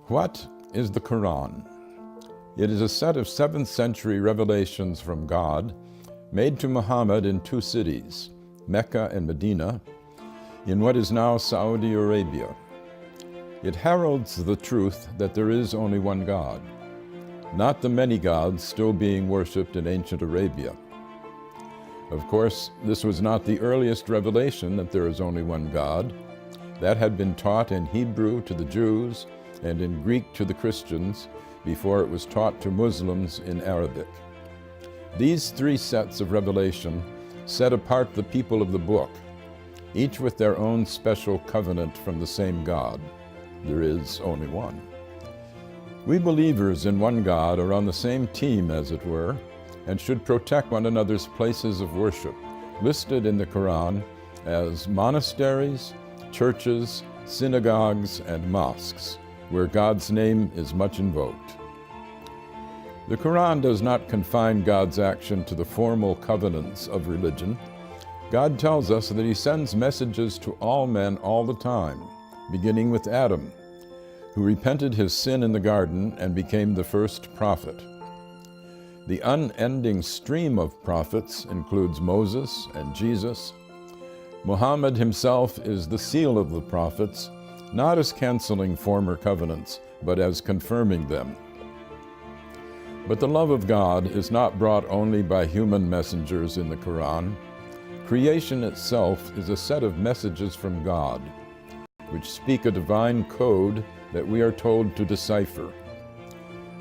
What is the Quran? It is a set of 7th century revelations from God made to Muhammad in 2 cities, Mecca and Medina, in what is now Saudi Arabia. It heralds the truth that there is only one God, not the many gods still being worshipped in ancient Arabia. Of course, this was not the earliest revelation that there is only one God. That had been taught in Hebrew to the Jews and in Greek to the Christians before it was taught to Muslims in Arabic. These 3 sets of revelation set apart the people of the book, each with their own special covenant from the same God. There is only one. We believers in one God are on the same team, as it were, and should protect one another's places of worship, listed in the Quran as monasteries, churches, synagogues, and mosques, where God's name is much invoked. The Quran does not confine God's action to the formal covenants of religion. God tells us that He sends messages to all men all the time, beginning with Adam, who repented his sin in the garden and became the first prophet. The unending stream of prophets includes Moses and Jesus. Muhammad himself is the seal of the prophets, not as canceling former covenants, but as confirming them. But the love of God is not brought only by human messengers in the Quran. Creation itself is a set of messages from God, which speak a divine code that we are told to decipher.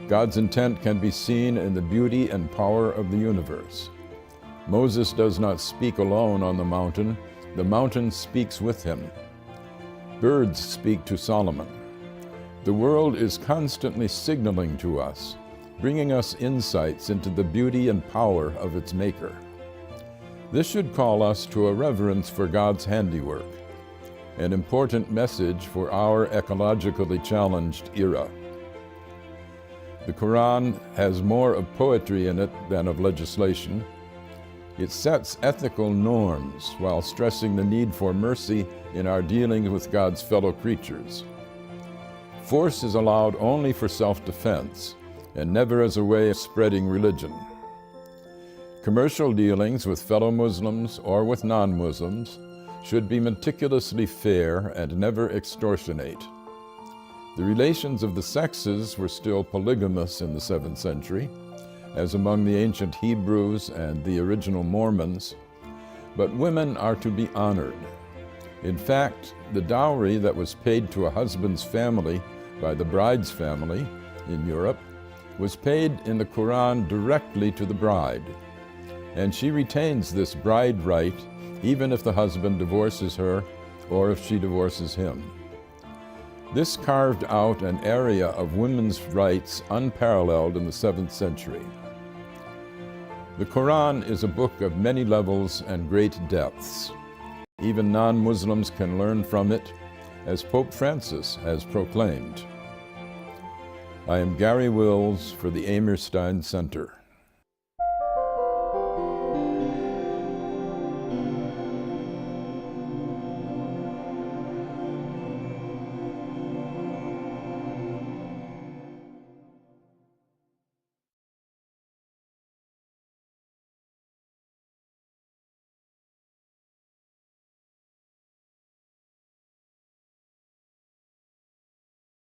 God's intent can be seen in the beauty and power of the universe. Moses does not speak alone on the mountain speaks with him. Birds speak to Solomon. The world is constantly signaling to us, bringing us insights into the beauty and power of its maker. This should call us to a reverence for God's handiwork, an important message for our ecologically challenged era. The Quran has more of poetry in it than of legislation. It sets ethical norms while stressing the need for mercy in our dealings with God's fellow creatures. Force is allowed only for self-defense and never as a way of spreading religion. Commercial dealings with fellow Muslims or with non-Muslims should be meticulously fair and never extortionate. The relations of the sexes were still polygamous in the 7th century, as among the ancient Hebrews and the original Mormons, but women are to be honored. In fact, the dowry that was paid to a husband's family by the bride's family in Europe was paid in the Quran directly to the bride, and she retains this bride right even if the husband divorces her or if she divorces him. This carved out an area of women's rights unparalleled in the 7th century. The Quran is a book of many levels and great depths. Even non-Muslims can learn from it, as Pope Francis has proclaimed. I am Garry Wills for the Amerstein Center.